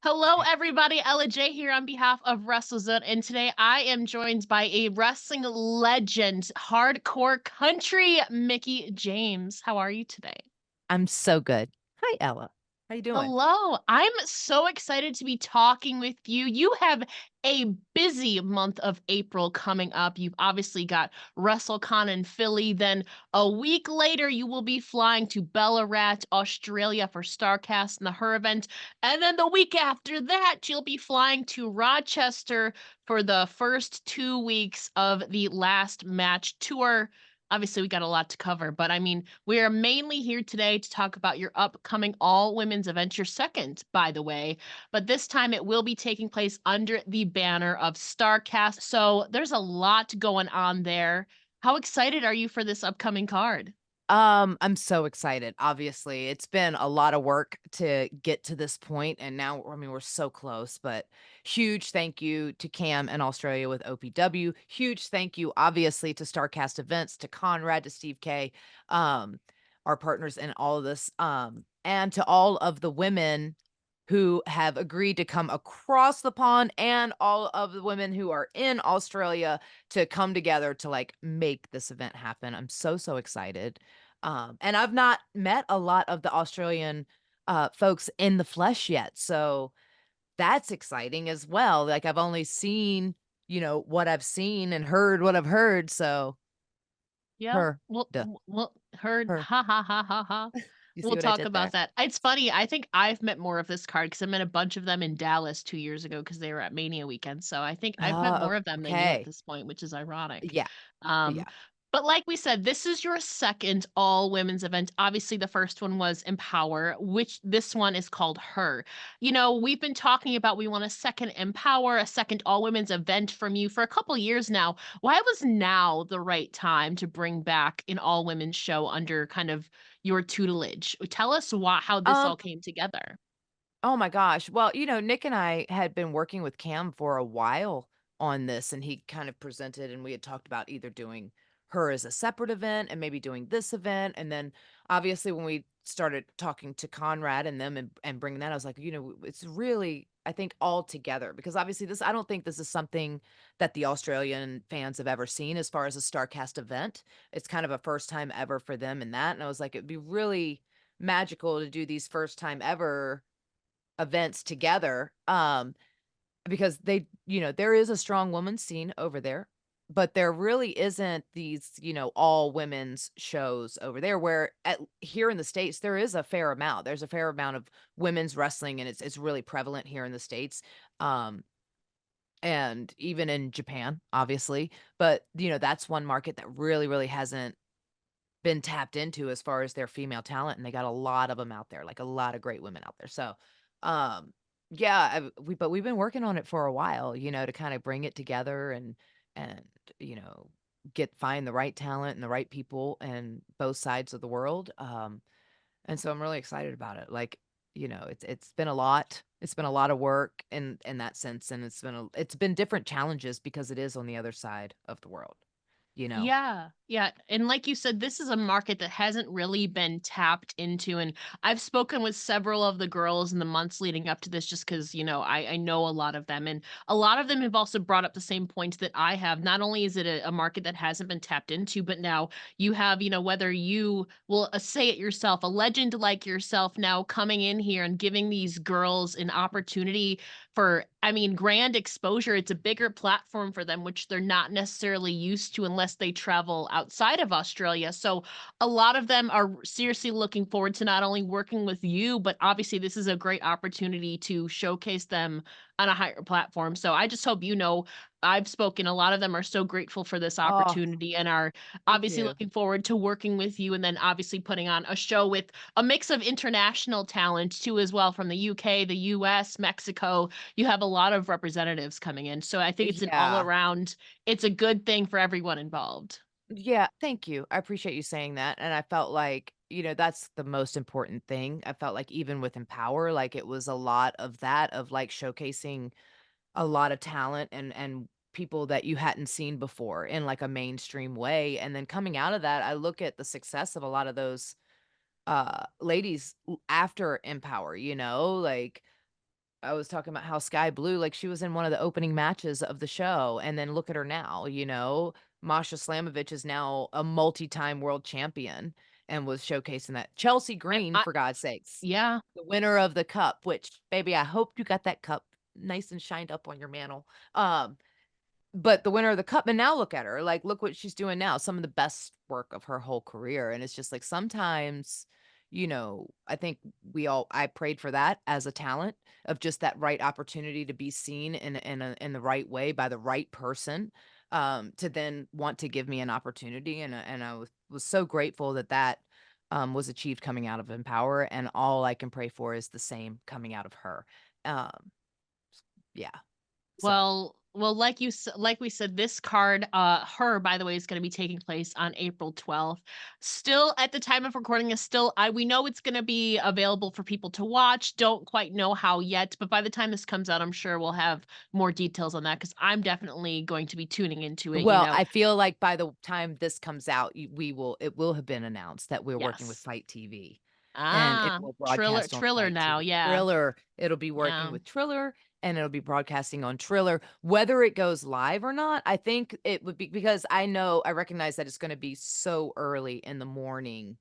Hello, everybody. Ella J here on behalf of WrestleZone, and today I am joined by a wrestling legend, hardcore country, Mickie James. How are you today? I'm so good. Hi, Ella. How you doing? Hello. I'm so excited to be talking with you. You have a busy month of April coming up. You've obviously got WrestleCon in Philly. Then a week later, you will be flying to Ballarat, Australia for Starrcast and the Her event. And then the week after that, you'll be flying to Rochester for the first 2 weeks of the Last Match tour. Obviously, we got a lot to cover, but I mean, we are mainly here today to talk about your upcoming all women's event, your second, by the way, but this time it will be taking place under the banner of Starcast. So there's a lot going on there. How excited are you for this upcoming card? I'm so excited. Obviously, it's been a lot of work to get to this point, and now, I mean, we're so close. But huge thank you to Cam in Australia with OPW. Huge thank you, obviously, to Starcast Events, to Conrad, to Steve K, um, our partners in all of this, and to all of the women who have agreed to come across the pond and all of the women who are in Australia to come together to like make this event happen. I'm so excited. And I've not met a lot of the Australian folks in the flesh yet. So that's exciting as well. Like I've only seen, what I've seen and heard what I've heard. So Yeah. her, duh, Well, heard. her. Ha ha ha ha ha. You see We'll what I talk did about there? that. It's funny. I think I've met more of this card because I met a bunch of them in Dallas 2 years ago because they were at Mania weekend. So I think I've met more of them than you at Okay. this point, which is ironic. Yeah. Um, Yeah. but like we said, this is your second all women's event. Obviously, the first one was Empower, which this one is called Her. We've been talking about we want a second Empower, a second all women's event from you for a couple years now. Why was now the right time to bring back an all women's show under kind of your tutelage? Tell us how this Um, all came together. Oh my gosh. Well, Nick and I had been working with Cam for a while on this, and he kind of presented, and we had talked about either doing her as a separate event and maybe doing this event. And then obviously, when we started talking to Conrad and them and bringing that, I was like, it's really, I think, all together because obviously, I don't think this is something that the Australian fans have ever seen as far as a StarCast event. It's kind of a first time ever for them in that. And I was like, it'd be really magical to do these first time ever events together, because there is a strong woman scene over there, but there really isn't these, all women's shows over there where at here in the States, there is a fair amount. There's a fair amount of women's wrestling, and it's really prevalent here in the States, and even in Japan, obviously, but, that's one market that really hasn't been tapped into as far as their female talent, and they got a lot of them out there, like, a lot of great women out there, so, um, yeah, but we've been working on it for a while, to kinda bring it together and, you know, find the right talent and the right people in both sides of the world, and so I'm really excited about it, like, it's been a lot. It's been a lot of work in that sense, and it's been different challenges because it is on the other side of the world, you know? Yeah, yeah, and like you said, this is a market that hasn't really been tapped into, and I've spoken with several of the girls in the months leading up to this just 'cause, I know a lot of them, and a lot of them have also brought up the same points that I have. Not only is it a market that hasn't been tapped into, but now you have, whether you will, say it yourself, a legend like yourself now coming in here and giving these girls an opportunity for, I mean, grand exposure. It's a bigger platform for them, which they're not necessarily used to unless they travel outside of Australia. So a lot of them are seriously looking forward to not only working with you, but obviously this is a great opportunity to showcase them on a higher platform. So I just hope I've spoken. A lot of them are so grateful for this Oh, opportunity and are thank obviously you. looking forward to working with you and then obviously putting on a show with a mix of international talent too as well from the UK, the US, Mexico. You have a lot of representatives coming in. So I think it's an all Yeah. around, it's a good thing for everyone involved. Yeah, thank you. I appreciate you saying that, and I felt like, that's the most important thing. I felt like even with Empower, like, it was a lot of that, of, like, showcasing a lot of talent and people that you hadn't seen before in, like, a mainstream way, and then coming out of that, I look at the success of a lot of those, ladies after Empower, like I was talking about how Sky Blue, like, she was in one of the opening matches of the show, and then look at her now, you know? Masha Slamovich is now a multi-time world champion and was showcasing that. Chelsea Green, I for God's sakes, yeah. the winner of the cup, which, baby, I hope you got that cup nice and shined up on your mantle. But the winner of the cup, and now look at her, like, look what she's doing now, some of the best work of her whole career, and it's just, like, sometimes, I think I prayed for that as a talent, of just that right opportunity to be seen in the right way by the right person, to then want to give me an opportunity, and I was so grateful that was achieved coming out of Empower, and all I can pray for is the same coming out of her. Um, yeah, so Well, like we said, this card, her, by the way, is gonna be taking place on April 12th. Still, at the time of recording, is still I we know it's gonna be available for people to watch, don't quite know how yet, but by the time this comes out, I'm sure we'll have more details on that because 'cause I'm definitely going to be tuning into it, you Well, know? I feel like by the time this comes out, it will have been announced that we're working with Yes. Fight TV, and it Ah, will broadcast on Triller Fight now, TV. yeah, Triller, it'll be working yeah, with Triller, and it'll be broadcasting on Triller. Whether it goes live or not, I think it would be, because I recognize that it's gonna be so early in the morning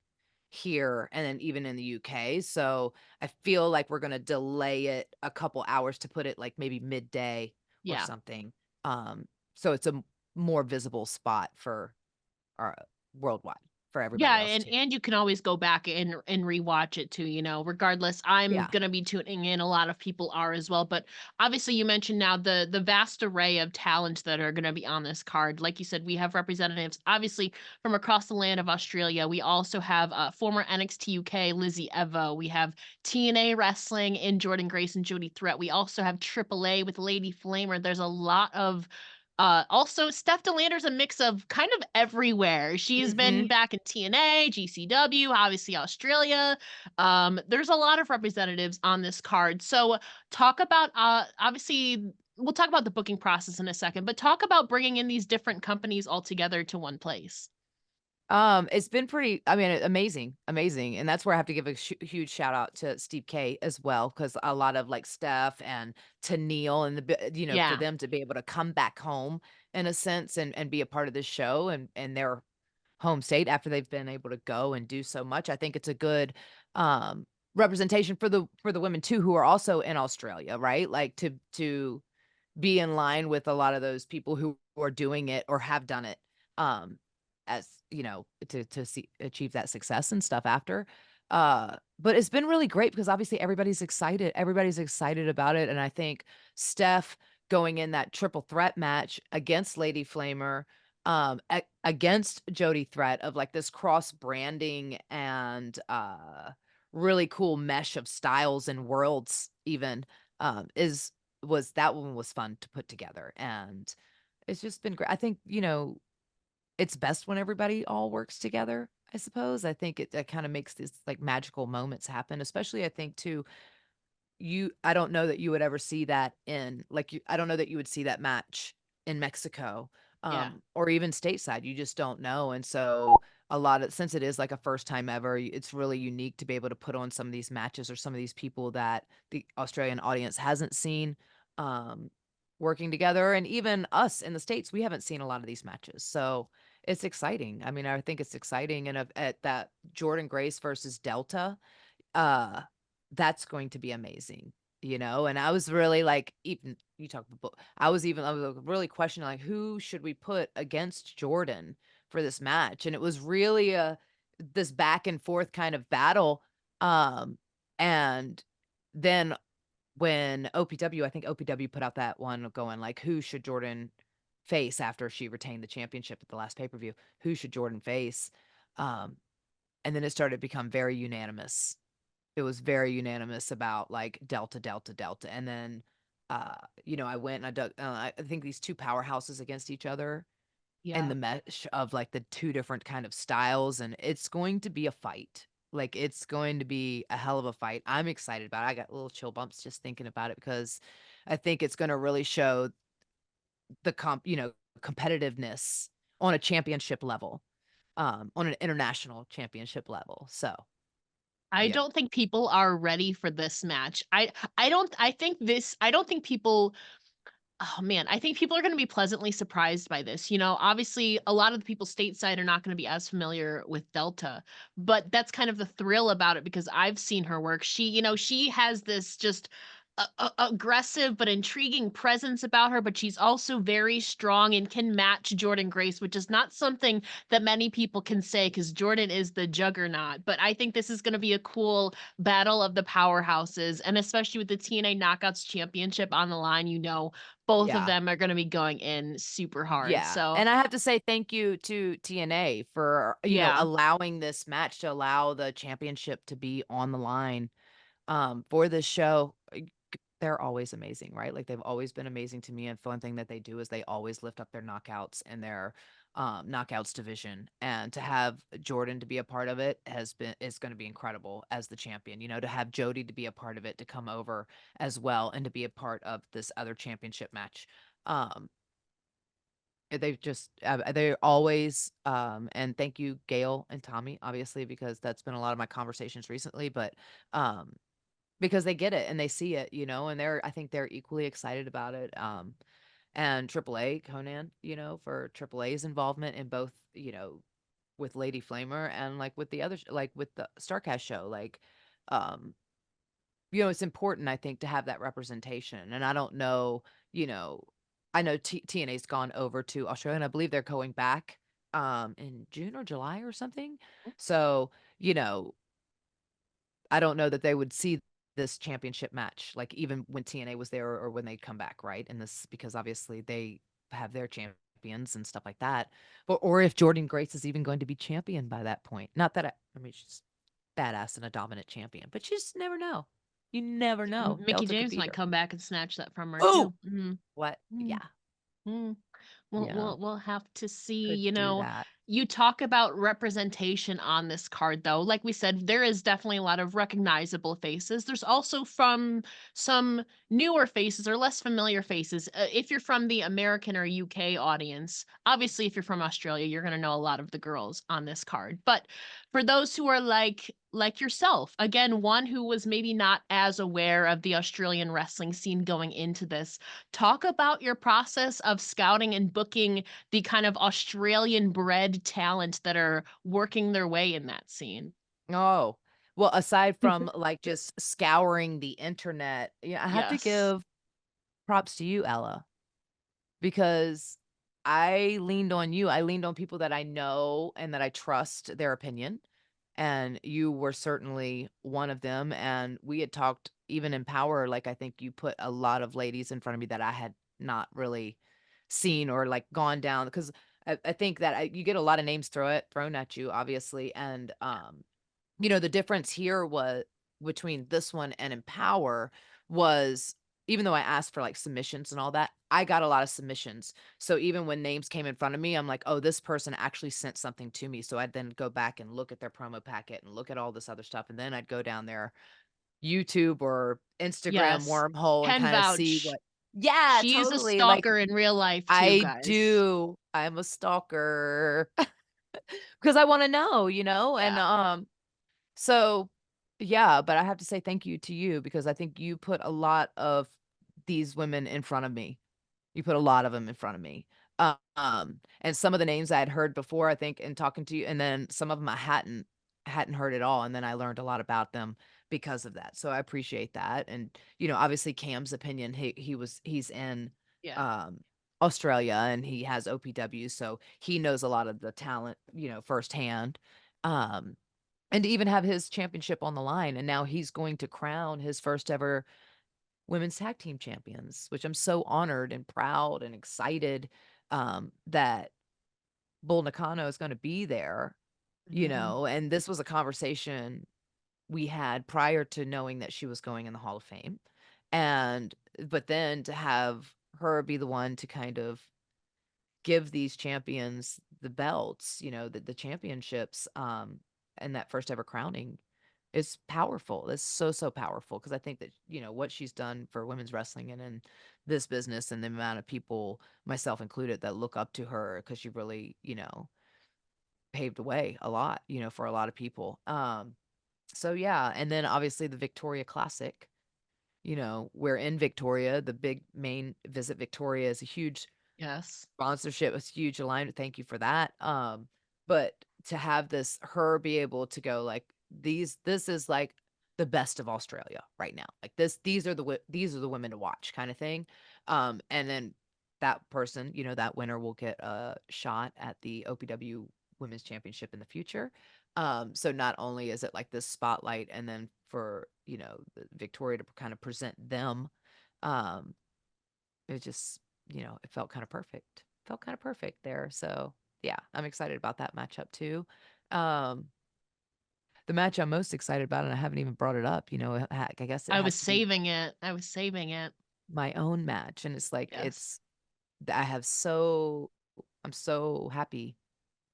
here and then even in the UK, so I feel like we're gonna delay it a couple hours to put it, like, maybe midday or yeah. something, um, so it's a more visible spot for our worldwide, for everybody Yeah, else too. and you can always go back and rewatch it too, you know, regardless, I'm Yeah. gonna be tuning in, a lot of people are as well, but obviously you mentioned now the vast array of talent that are gonna be on this card. Like you said, we have representatives, obviously, from across the land of Australia. We also have, former NXT UK Lizzie Evo. We have TNA Wrestling in Jordan Grace and Jody Threat. We also have AAA with Lady Flamer. There's a lot of also, Steph Delander's a mix of kind of everywhere. She's been Mhm. back in TNA, GCW, obviously Australia. There's a lot of representatives on this card. So, talk about obviously we'll talk about the booking process in a second, but talk about bringing in these different companies all together to one place. It's been pretty, I mean, amazing, amazing, and that's where I have to give a huge shout out to Steve K as well, because a lot of, like, Steph and Tennille and for Yeah, them to be able to come back home in a sense and be a part of this show and their home state after they've been able to go and do so much. I think it's a good, um, representation for the women too who are also in Australia, right? Like, to be in line with a lot of those people who are doing it or have done it, um, as, to see achieve that success and stuff after. But it's been really great because obviously everybody's excited. Everybody's excited about it, and I think Steph going in that triple threat match against Lady Flamer, against Jody Threat, of, like, this cross branding and, really cool mesh of styles and worlds even, is was that one was fun to put together, and it's just been great. I think, it's best when everybody all works together, I suppose. I think that kinda makes these, like, magical moments happen, especially I think too, I don't know that you would ever see that I don't know that you would see that match in Mexico, yeah. or even stateside. You just don't know, and so since it is like a first time ever, it's really unique to be able to put on some of these matches or some of these people that the Australian audience hasn't seen, um, working together, and even us in the States, we haven't seen a lot of these matches, so it's exciting. I mean, I think it's exciting, and at that Jordan Grace versus Delta, uh, that's going to be amazing, and I was really, like, even you talk about I was like, really questioning, like, who should we put against Jordan for this match, and it was really this back and forth kind of battle, and then when I think OPW put out that one going, like, who should Jordan face after she retained the championship at the last pay-per-view? Who should Jordan face? Um, and then it started to become very unanimous. It was very unanimous about, like, Delta, Delta, Delta, and then, I went and I think these 2 powerhouses against each other and Yeah. the mesh of, like, the 2 different kind of styles, and it's going to be a fight. Like, it's going to be a hell of a fight. I'm excited about it. I got little chill bumps just thinking about it because I think it's gonna really show the competitiveness on a championship level, on an international championship level, so I Yeah. don't think people are ready for this match. I don't think people. Oh man, I think people are going to be pleasantly surprised by this. You know, obviously, a lot of the people stateside are not going to be as familiar with Delta, but that's kind of the thrill about it because I've seen her work. She has this just aggressive but intriguing presence about her, but she's also very strong and can match Jordan Grace, which is not something that many people can say because Jordan is the juggernaut. But I think this is going to be a cool battle of the powerhouses, and especially with the TNA Knockouts Championship on the line, both of Yeah. them are gonna be going in super hard, Yeah, so and I have to say thank you to TNA for, yeah. allowing this match to allow the championship to be on the line, for this show. They're always amazing, right? Like, they've always been amazing to me, and one thing that they do is they always lift up their knockouts and their, knockouts division, and to have Jordan to be a part of it is gonna be incredible as the champion, to have Jody to be a part of it, to come over as well, and to be a part of this other championship match. Um they've just they're always and thank you, Gail and Tommy, obviously, because that's been a lot of my conversations recently, but um because they get it and they see it, and I think they're equally excited about it. And AAA, Conan, for AAA's involvement in both, with Lady Flamer and like with the other like with the Starcast show, like um it's important, I think, to have that representation, and I don't know, you know I know TNA's gone over to Australia, and I believe they're going back, in June or July or something. So, you know, I don't know that they would see this championship match, like, even when TNA was there or when they'd come back, right? And this because obviously they have their champions and stuff like that, but or if Jordan Grace is even going to be champion by that point. Not that I mean, she's badass and a dominant champion, but you just never know. You never know. Mickie Delta could James beat might her. come back and snatch that from her Oh! too. Mhm. What? Mm, Yeah, mm. We'll yeah, we'll we'll have to see, could do that. you talk about representation on this card though. Like we said, there is definitely a lot of recognizable faces. There's also from some newer faces or less familiar faces. If you're from the American or UK audience, obviously if you're from Australia, you're going to know a lot of the girls on this card. But for those who are like yourself, again, one who was maybe not as aware of the Australian wrestling scene going into this, talk about your process of scouting and booking the kind of Australian bred talent that are working their way in that scene. Oh, well, aside from, like, just scouring the internet, yeah, I have to Yes. give props to you, Ella, because I leaned on you. I leaned on people that I know and that I trust their opinion, and you were certainly one of them, and we had talked even in Power, like, I think you put a lot of ladies in front of me that I had not really seen or, like, gone down because I think that you get a lot of names thrown at you, obviously, and, the difference here was between this one and Empower was even though I asked for, like, submissions and all that, I got a lot of submissions. So even when names came in front of me, I'm like, "Oh, this person actually sent something to me." So I'd then go back and look at their promo packet and look at all this other stuff, and then I'd go down their YouTube or Instagram Yes. wormhole and Can kinda see vouch. what. Yeah, She is a totally, like, stalker in real life too, I guys. do. I'm a stalker because I wanna know, and, Yeah. so, yeah, but I have to say thank you to you because I think you put a lot of these women in front of me. You put a lot of them in front of me. And some of the names I had heard before, I think, in talking to you, and then some of them I hadn't heard at all, and then I learned a lot about them because of that. So I appreciate that. And, obviously Cam's opinion, he's in Yeah. um Australia and he has OPW, so he knows a lot of the talent, firsthand. Um and to even have his championship on the line, and now he's going to crown his first ever women's tag team champions, which I'm so honored and proud and excited, that Bull Nakano is gonna be there, Mhm. and this was a conversation we had prior to knowing that she was going in the Hall of Fame, and but then to have her be the one to kind of give these champions the belts, the championships, and that first ever crowning is powerful. It's so, so powerful because I think that, what she's done for women's wrestling and in this business and the amount of people, myself included, that look up to her because she really, paved the way a lot, for a lot of people. So, yeah, and then obviously the Victoria Classic, we're in Victoria, the big main Visit Victoria is a huge Yes. sponsorship, was huge alignment, thank you for that, but to have her be able to go like, this is, like, the best of Australia right now, like, these are the women to watch kinda thing, and then that person, that winner will get a shot at the OPW Women's Championship in the future, so not only is it, like, this spotlight and then for, the Victoria to kind of present them, um, it just, it felt kinda perfect. Felt kinda perfect there, so, yeah, I'm excited about that matchup too. Um, the match I'm most excited about, and I haven't even brought it up, I guess it I was has to be saving it. I was saving it. my own match, and it's like, Yes. I have so I'm so happy.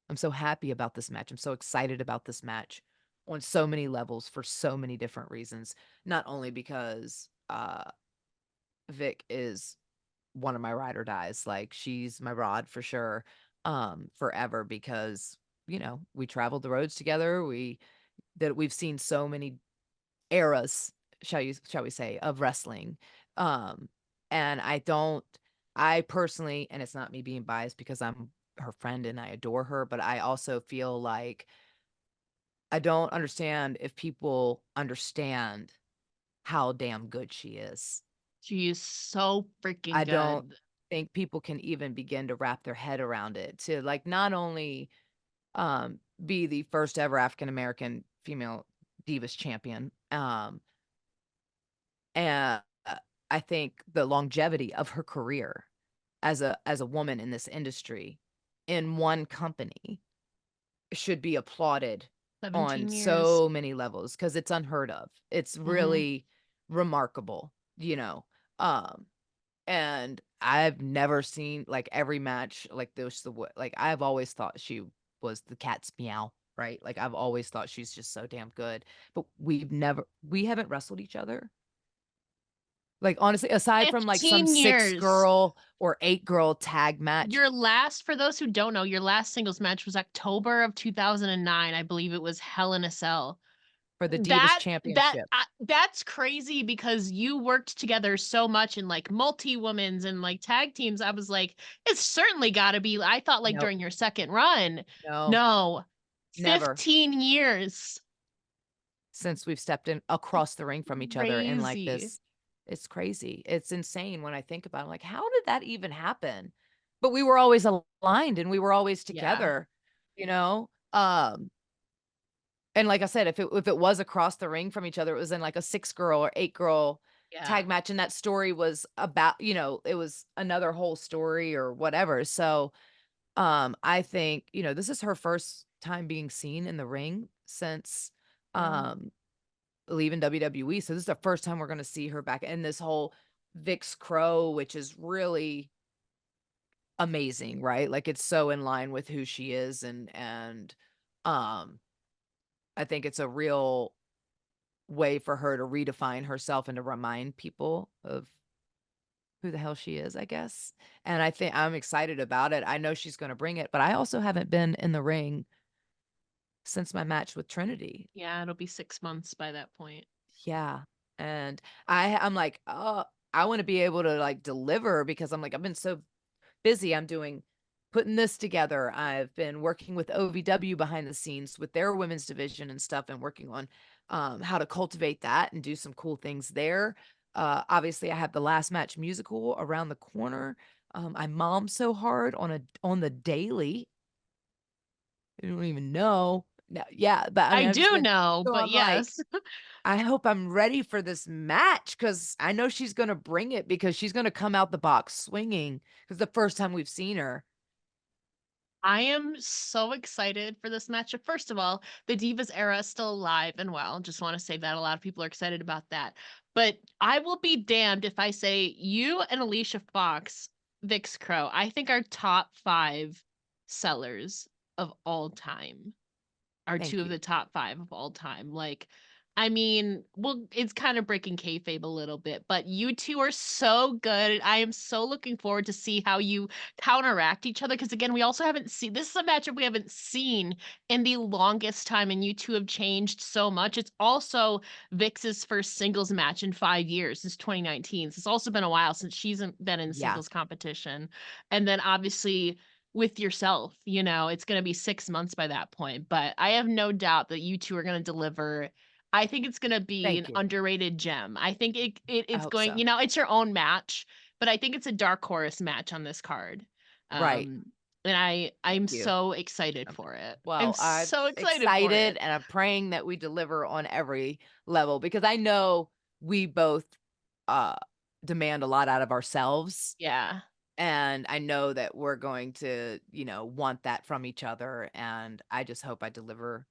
I'm so happy about this match. I'm so excited about this match on so many levels for so many different reasons. Not only because, Vic is one of my ride or dies. Like she's my rod for sure. Forever because, we traveled the roads together. We've seen so many eras, shall we say, of wrestling. Um, and I personally, and it's not me being biased because I'm her friend and I adore her, but I also feel like I don't understand if people understand how damn good she is. She is so I freaking don't good. think people can even begin to wrap their head around it to like not only be the first ever African American female Divas champion, and I think the longevity of her career as a woman in this industry in one company should be applauded on 17 years. so many levels because it's unheard of. It's Mhm. really remarkable, you know. Um And I've never seen, like, every match, like, like, I've always thought she was the cat's meow, right? Like, I've always thought she's just so damn good, but we haven't wrestled each other. Like, honestly, aside from, like, some 15 years. six-girl or eight-girl tag match Your last for those who don't know, your last singles match was October of 2009. I believe it was Hell in a Cell. for the Divas Championship, That's crazy because you worked together so much in, like, multi-womens and, like, tag teams. I was like, "It's certainly gotta be" I thought, like, no, during your 2nd run. no, No. never. 15 years. Since we've stepped in across the ring from each other in, like, Crazy. this it's crazy. It's insane when I think about it, like, how did that even happen? But we were always aligned and we were always Yeah. together, you know? And like I said, if it was across the ring from each other, it was in, like, a six-girl or eight-girl Yeah. tag match, and that story was about it was another whole story or whatever, so, I think, this is her first time being seen in the ring since, Yeah. um leaving WWE, so this is the first time we're gonna see her back in this whole Vix Crow, which is really amazing, right? Like, it's so in line with who she is and, um, I think it's a real way for her to redefine herself and to remind people of who the hell she is, I guess, and I think I'm excited about it. I know she's gonna bring it, but I also haven't been in the ring since my match with Trinity. Yeah, it'll be 6 months by that point. Yeah, and I'm like, "Oh, I wanna be able to, like, deliver," because I'm like, I've been so busy, putting this together. I've been working with OVW behind the scenes with their women's division and stuff and working on, how to cultivate that and do some cool things there. Obviously, I have the Last Match musical around the corner. I mom so hard on the daily. You don't even know. No, yeah, but I I mean, I've just do been know, so but I'm like yes. I hope I'm ready for this match because I know she's gonna bring it because she's gonna come out the box swinging. Because the first time we've seen her. I am so excited for this matchup. First of all, the Divas era is still alive and well. Just want to say that a lot of people are excited about that. But I will be damned if I say you and Alicia Fox, Vix Crow, I think are top 5 sellers of all time. Are 2 Thank of you. the top 5 of all time. Like I mean, well, it's kind of breaking kayfabe a little bit, but you 2 are so good. I am so looking forward to see how you counteract each other. Because again, we also haven't seen this is a matchup we haven't seen in the longest time, and you 2 have changed so much. It's also Vix's first singles match in 5 years, since 2019. So it's also been a while since she's been in Yeah. singles competition, and then obviously with yourself, it's gonna be 6 months by that point, but I have no doubt that you 2 are gonna deliver. I think it's gonna be an Thank you. underrated gem. I think I it's hope going, so. it's your own match, but I think it's a dark horse match on this card. Right. Um, and I'm Thank you. so excited Um, for it. I'm well, I'm so excited for excited it. and I'm praying that we deliver on every level because I know we both uh demand a lot out of ourselves. Yeah, And I know that we're going to, want that from each other. And I just hope I deliver,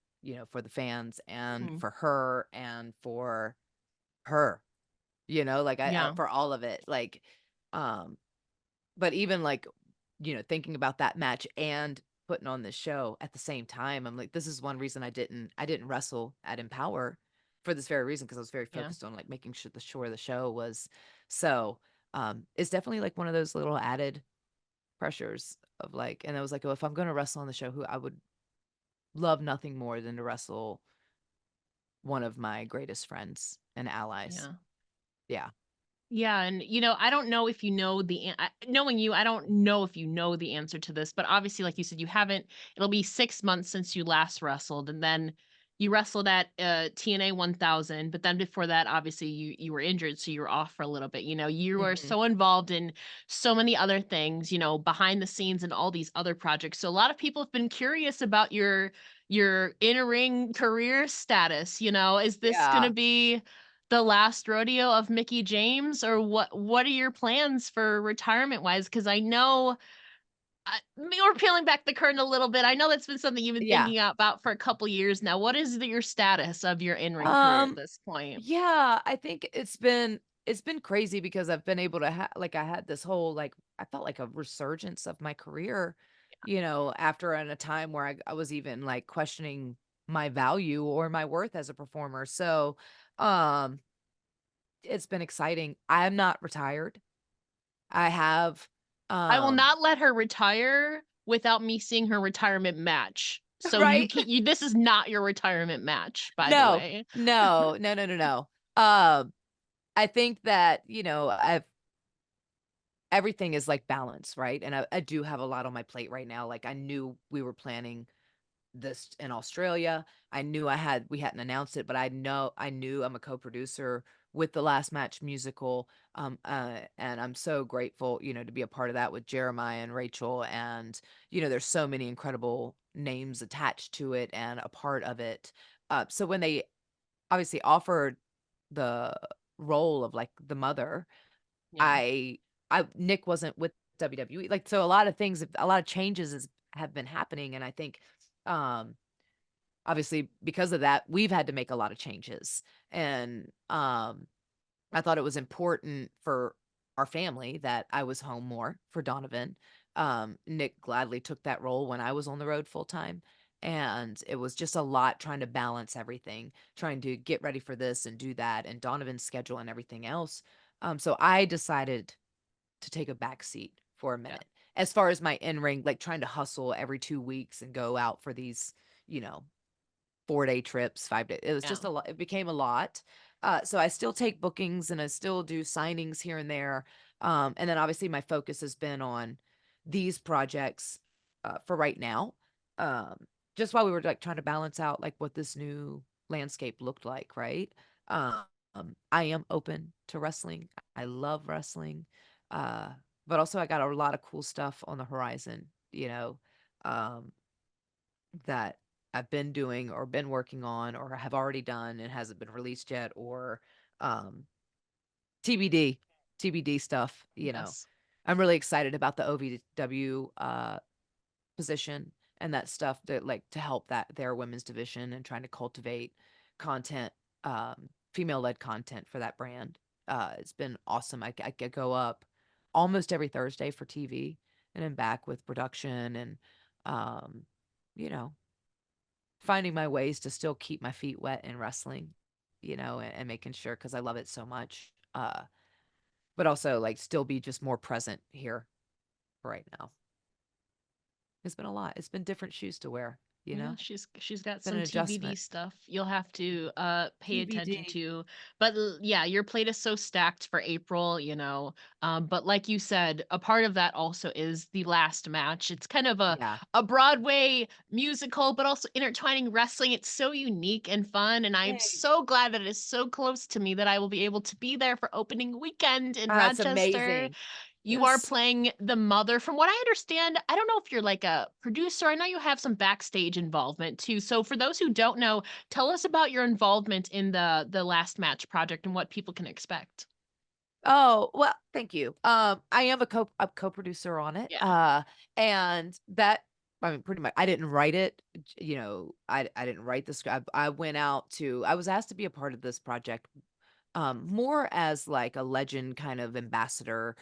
for the fans and mhm, for her and for her, like yeah, for all of it. Um, but even thinking about that match and putting on this show at the same time, I'm like, this is one reason I didn't wrestle at Empower for this very reason because I was very yeah, focused on like making sure the show was so it's definitely like one of those little added pressures of like and I was like, "Oh, if I'm gonna wrestle on the show, who I would love nothing more than to wrestle one of my greatest friends and allies." yeah. Yeah. Yeah, and I don't know if you know knowing you, I don't know if you know the answer to this, but obviously, like you said, you haven't. It'll be 6 months since you last wrestled, and then you wrestled at TNA 1000. But then before that, obviously, you were injured, so you were off for a little bit. You were Mhm. so involved in so many other things, behind the scenes and all these other projects. So a lot of people have been curious about your in ring career status. Is this going to Yeah. be the last rodeo of Mickie James, or what are your plans for retirement wise? Because I know we're peeling back the curtain a little bit. I know that's been something you've been Yeah. thinking about for a couple years now. What is your status of your in-ring career at Um, this point? yeah, I think it's been crazy because I've been able to like I had this whole like I felt like a resurgence of my career, after in a time where I was even like questioning my value or my worth as a performer. So, um, it's been exciting. I'm not retired. I have, I will um not let her retire without me seeing her retirement match. So you right? can't this is not your retirement match, by the No, way. no, no, no, no, no. Um, I think that, I've everything is like balance, right? And I do have a lot on my plate right now. Like I knew we were planning this in Australia. We hadn't announced it, but I knew I'm a co-producer with the Last Match musical. And I'm so grateful, to be a part of that with Jeremiah and Rachel. And, there's so many incredible names attached to it and a part of it. So when they obviously offered the role of like the mother, Yeah. I Nick wasn't with WWE. Like so a lot of changes have been happening. And I think um obviously because of that, we've had to make a lot of changes. And I thought it was important for our family that I was home more for Donovan. Nick gladly took that role when I was on the road full time. And it was just a lot trying to balance everything, trying to get ready for this and do that, and Donovan's schedule and everything else. So I decided to take a back seat for a Yeah. minute as far as my in ring, like trying to hustle every 2 weeks and go out for these, you know, 4-day trips, 5 day it was Yeah. just a lot it became a lot. So I still take bookings and I still do signings here and there. And then obviously my focus has been on these projects, for right now. Um, just while we were, like, trying to balance out, like, what this new landscape looked like, right? Um, I am open to wrestling. I love wrestling. Uh, but also I got a lot of cool stuff on the horizon, um that I've been doing or been working on or have already done and hasn't been released yet or um TBD, TBD stuff. Yes. I'm really excited about the OVW position and that stuff that like to help that their women's division and trying to cultivate content, female-led content for that brand. It's been awesome. I could go up almost every Thursday for TV and then back with production and you know, finding my ways to still keep my feet wet in wrestling. and making sure because I love it so much. But also like still be just more present here right now. It's been a lot. It's been different shoes to wear, you Yeah, know? she's got Been some an TBD adjustment. stuff you'll have to pay attention TBD. to. But yeah, your plate is so stacked for April, but like you said, a part of that also is the last match. It's kind of Yeah. a Broadway musical, but also intertwining wrestling. It's so unique and fun, and I'm Thanks. so glad that it is so close to me that I will be able to be there for opening weekend in That's Rochester. amazing. You are Yes. playing the mother. From what I understand, I don't know if you're like a producer. I know you have some backstage involvement too. So for those who don't know, tell us about your involvement in the last match project and what people can expect. Oh, well, thank you. I am a co-producer on it. Yeah. And that I mean pretty much I didn't write it. I didn't write the script. I went out to I was asked to be a part of this project more as like a legend kind of ambassador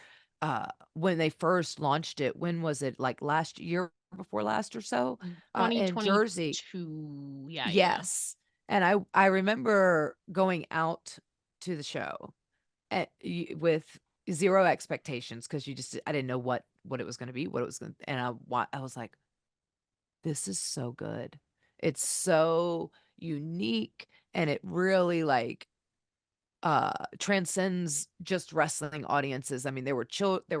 when they first launched it. When was it? Like last year before last or so? In Jersey. 2022. Yeah, yeah. Yes. And I remember going out to the show with 0 expectations because I didn't know what it was gonna be, what it was gonna and I was like, "This is so good." It's so unique, and it really, like, transcends just wrestling audiences. I mean, there were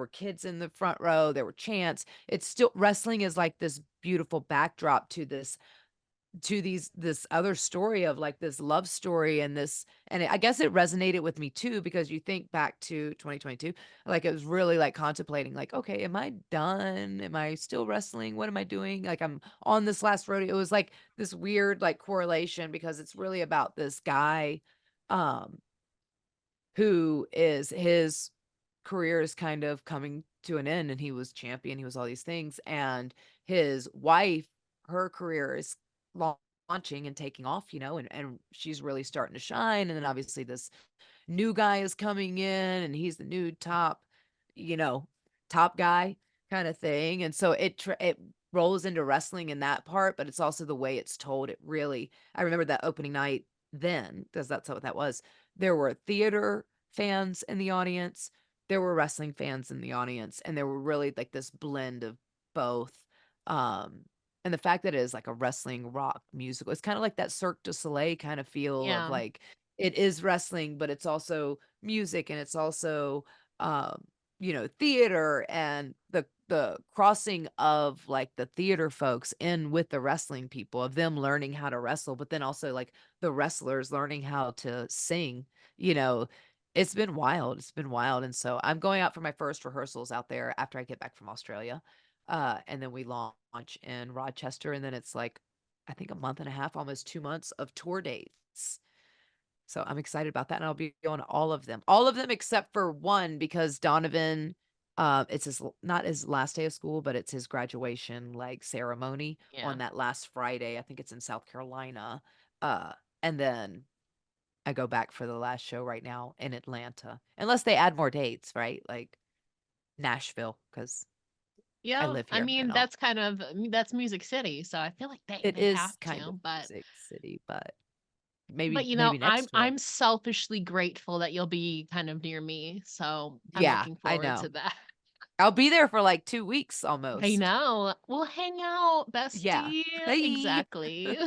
kids in the front row, there were chants. It's still wrestling is like this beautiful backdrop to this other story of like this love story I guess it resonated with me too because you think back to 2022 like it was really like contemplating like okay am I done, am I still wrestling, what am I doing, like I'm on this last rodeo. It was like this weird like correlation because it's really about this guy um who is his career is kind of coming to an end and he was champion, he was all these things, and his wife, her career is launching and taking off, and she's really starting to shine. And then obviously this new guy is coming in and he's the new you know, top guy kind of thing. And so it rolls into wrestling in that part, but it's also the way it's told. I remember that opening night then, because that's what that was. There were theater fans in the audience, there were wrestling fans in the audience, and there were really like this blend of both. Um, and the fact that it is like a wrestling rock musical, it's kind of like that Cirque du Soleil kind of feel of Yeah. like it is wrestling, but it's also music and it's also um, theater and the crossing of like the theater folks in with the wrestling people of them learning how to wrestle, but then also like the wrestlers learning how to sing, you know, it's been wild. It's been wild. And so I'm going out for my first rehearsals out there after I get back from Australia. And then we launch in Rochester. And then it's like, I think a month and a half, almost 2 months of tour dates. So I'm excited about that. And I'll be on all of them except for one because Donovan, it's not his last day of school, but it's his graduation like ceremony Yeah. on that last Friday. I think it's in South Carolina. And then I go back for the last show right now in Atlanta, unless they add more dates, right? Like Nashville, because I Yeah. live I here, mean, that's kind of that's Music City, so I feel like they It they have is kind of to, but Music City, but but maybe I'm next tour. I'm selfishly grateful that you'll be kind of near me, so I'm Yeah, looking I forward know. to that. I'll be there for like 2 weeks I almost. know. We'll hang out, Yeah. bestie. Hey. Exactly.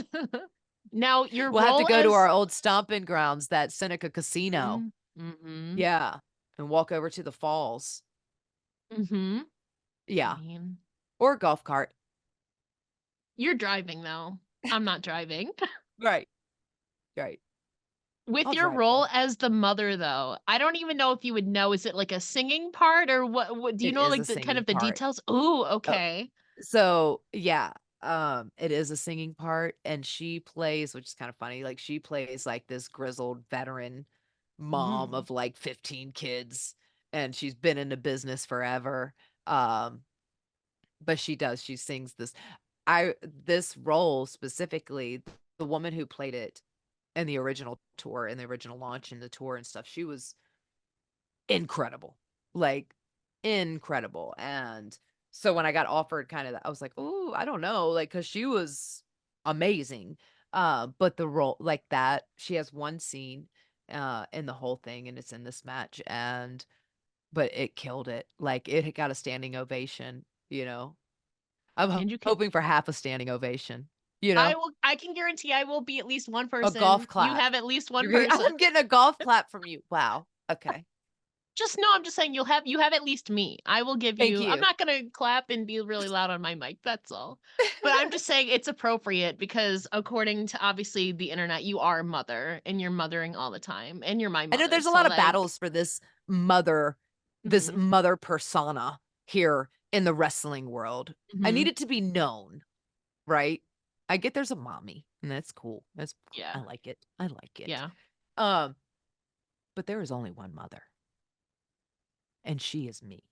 Now, your We'll have to role go to our as old stomping grounds, that Seneca Casino. mhm. Yeah, and walk over to the falls. Mhm. I Yeah, mean, or golf cart. you're driving though. I'm not driving. Right, right. With I'll your drive though. role as the mother though, I don't even know if you would know, is it like a singing part or what do you It know is a like the kind singing of the part. details? Ooh, Oh, okay. so yeah, it is a singing part, and she plays, which is kind of funny. Like she plays like this grizzled veteran mom Mm. of like 15 kids, and she's been in the business forever. Um, but she sings this role specifically, the woman who played it in the original tour, in the original launch and the tour and stuff, she was incredible. Like, incredible. And so when I got offered kind of that, I was like, "Ooh, I don't know," like, because she was amazing. But the role like that, she has one scene, in the whole thing, and it's in this match, and but it killed it. Like, it got a standing ovation, you know? I'm And you can hoping for half a standing ovation, you know? I can guarantee I will be at least one A golf person. You clap. have at least one You're getting person. I'm getting a golf clap from you. Wow, okay. Just no, I'm just saying you have at least me. I will give Thank you I'm you. not gonna clap and be really loud on my mic, that's all. But I'm just saying it's appropriate because according to obviously the internet, you are a mother and you're mothering all the time and you're my I know mother. there's a So lot of like battles for mother this mhm, mother persona here in the wrestling world. I need mhm, it to be known, right? I get there's a mommy, and that's cool. yeah, I like it. I like it. yeah. Um, but there is only one mother, and she is me,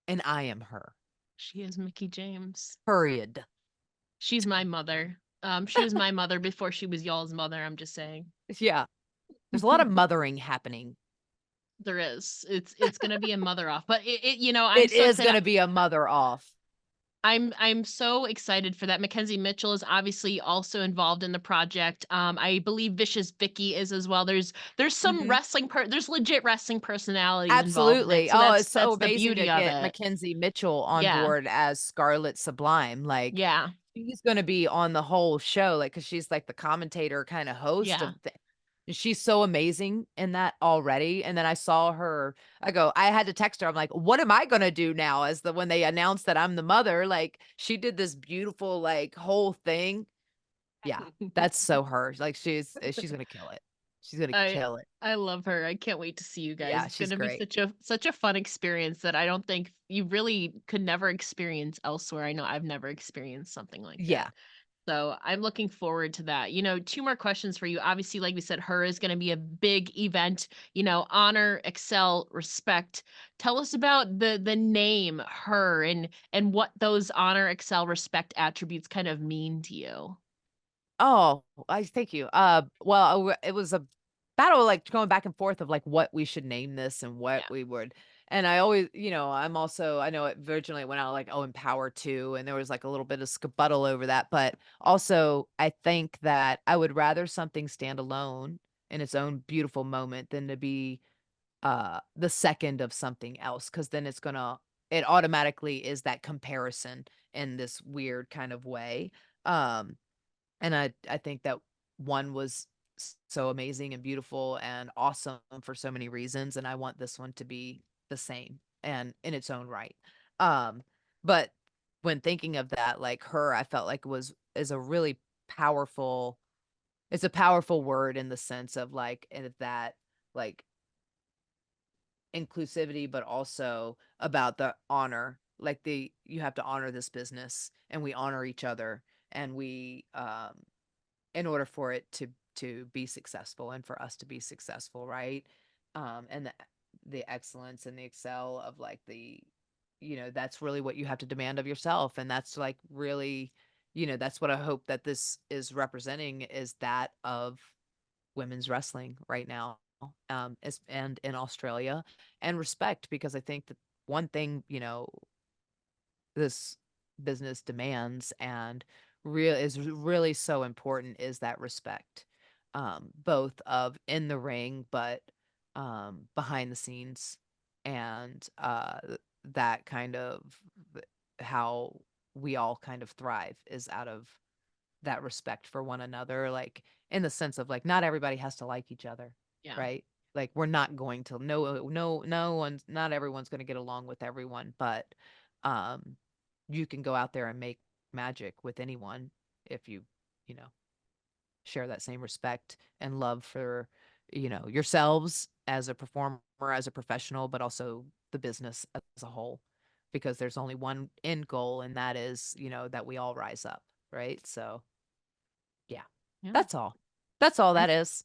and I am her. She is Mickie James. Period. She's my mother. She was my mother before she was y'all's mother, I'm just saying. Yeah. There's a lot of mothering happening. There is. It's gonna be a mother off, but you know, I'm It so is excited. gonna be a mother off. I'm so excited for that. Mackenzie Mitchell is obviously also involved in the project. I believe Vicious Vicky is as well. There's some Mhm. there's legit wrestling personalities involved in it. Absolutely. So Oh, it's so that's the amazing to beauty of get it. Mackenzie Mitchell on Yeah. board as Scarlet Sublime, like, Yeah. she's gonna be on the whole show, like, cause she's, like, the commentator kinda host Yeah. of the she's so amazing in that already, and then I saw her I had to text her, I'm like, "What am I gonna do now?" As the when they announced that I'm the mother, like, she did this beautiful, like, whole thing. Yeah, that's so her, like, she's gonna kill it. She's gonna I kill it. I love her. I can't wait to see you guys. Yeah, It's she's gonna be great. such a fun experience that I don't think you really could never experience elsewhere. I know I've never experienced something like that. Yeah. So I'm looking forward to that. You know, two more questions for you. Obviously, like we said, her is going to be a big event. You know, honor, excel, respect. Tell us about the name her and what those honor, excel, respect attributes kind of mean to you. Oh, I thank you. Well, it was a battle, like, going back and forth of, like, what we should name this and what Yeah. we would and I always I'm also I know it originally went out like, "Oh, Empower 2," and there was, like, a little bit of skebuddle over that, but also, I think that I would rather something stand alone in its own beautiful moment than to be, the second of something else, because then it automatically is that comparison in this weird kind of way. Um and I think that one was so amazing and beautiful and awesome for so many reasons, and I want this one to be the same and in its own right. Um, but when thinking of that, like her, I felt like was is a really powerful it's a powerful word in the sense of like that like inclusivity, but also about the honor. Like you have to honor this business and we honor each other and we in order for it to be successful and for us to be successful, right? And the excellence and the excel of like that's really what you have to demand of yourself. And that's like really, that's what I hope that this is representing is that of women's wrestling right now. And in Australia and respect because I think that one thing, this business demands and is really so important is that respect, both of in the ring, but behind the scenes, and that kind of how we all kind of thrive is out of that respect for one another, like in the sense of like not everybody has to like each other, Yeah. right? Like we're not going to no one's not everyone's going to get along with everyone, but um you can go out there and make magic with anyone if you know, share that same respect and love for, yourselves as a performer, as a professional, but also the business as a whole. Because there's only one end goal, and that is, that we all rise up, right? So, yeah, Yeah. that's all. That's all I that is.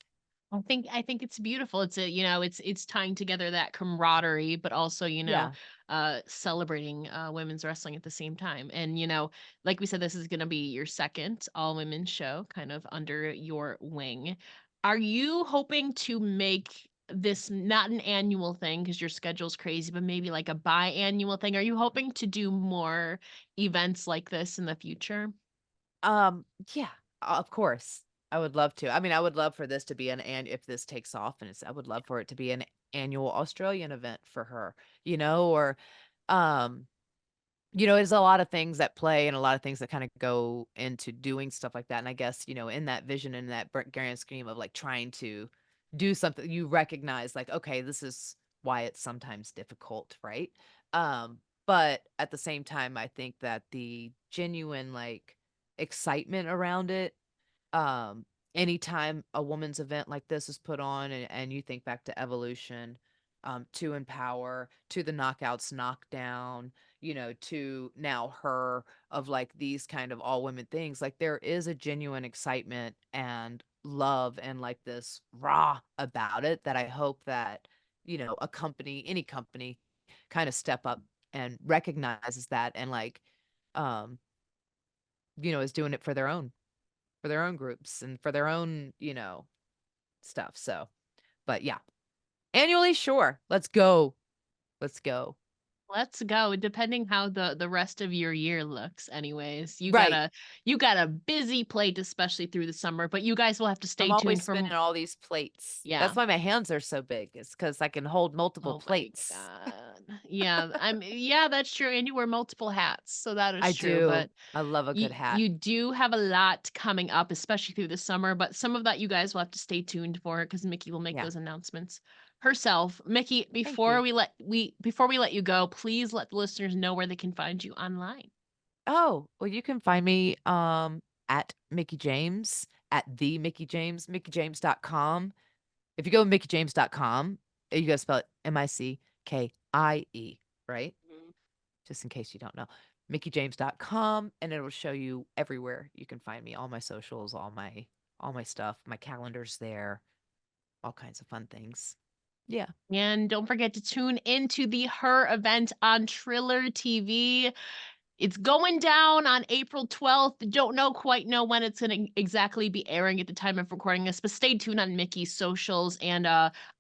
I think it's beautiful. It's a, you know, it's tying together that camaraderie, but also, Yeah. celebrating women's wrestling at the same time. And, like we said, this is gonna be your second all women's show kind of under your wing. Are you hoping to make this not an annual thing because your schedule's crazy, but maybe like a biannual thing? Are you hoping to do more events like this in the future? Um, yeah, of course. I would love to. I mean, I would love for this to be an if this takes off and I would love for it to be an annual Australian event for her, or, um, there's a lot of things that play and a lot of things that kind of go into doing stuff like that. And I guess, in that vision and that grand scheme of like trying to do something, you recognize like, okay, this is why it's sometimes difficult, right? But at the same time, I think that the genuine like excitement around it, um, anytime a woman's event like this is put on and you think back to Evolution, to Empower, to the Knockouts Knockdown, to now Her, of like these kind of all women things, like there is a genuine excitement and love and like this raw about it that I hope that, a company, any company kind of step up and recognizes that and like, um, is doing it for their own groups and for their own, stuff. So, but yeah, annually, sure. Let's go. Let's go. Let's go. Depending how the rest of your year looks anyways. Right. You got a busy plate, especially through the summer, but you guys will have to I'm stay always tuned spinning from all these plates. yeah. That's why my hands are so big. It's because I can hold multiple Oh my plates. god. Yeah, yeah, that's true, and you wear multiple hats, so that is I true, do. but I love a good hat. you do have a lot coming up, especially through the summer, but some of that you guys will have to stay tuned for because Mickey will make Yeah. those announcements herself. Mickey, Thank you. before we let you go, please let the listeners know where they can find you online. Oh, well, you can find me at Mickie James, at the Mickie James, mickiejames.com. If you go to mickiejames.com, you gotta spell it MICKIE, right? Mhm. Just in case you don't know. mickiejames.com, and it'll show you everywhere you can find me, all my socials, all my stuff, my calendar's there, all kinds of fun things. Yeah. And don't forget to tune into the Her event on Triller TV. It's going down on April 12th. Don't quite know when it's gonna exactly be airing at the time of recording this, but stay tuned on Mickey's socials and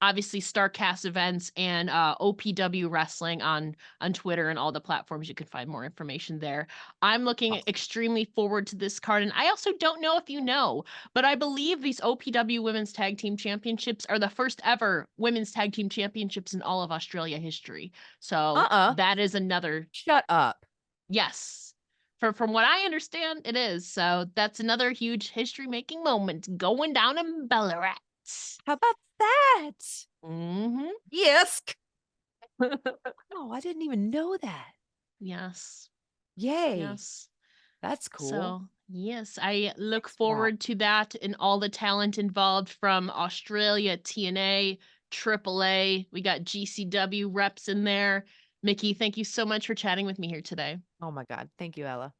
obviously Starrcast events and OPW wrestling on Twitter and all the platforms. You can find more information there. I'm looking Awesome. extremely forward to this card, and I also don't know if you know, but I believe these OPW Women's Tag Team Championships are the first ever Women's Tag Team Championships in all of Australia history. So Uh-uh. that is another Shut up. yes. From what I understand, it is. So that's another huge history-making moment going down in Ballarat. How about that? Mhm. Yes. Oh, I didn't even know that. Yes. Yay. Yes. That's cool. So, yes, I look Thanks for that. forward to that and all the talent involved from Australia, TNA, AAA. We got GCW reps in there. Mickey, thank you so much for chatting with me here today. Oh my god. Thank you, Ella.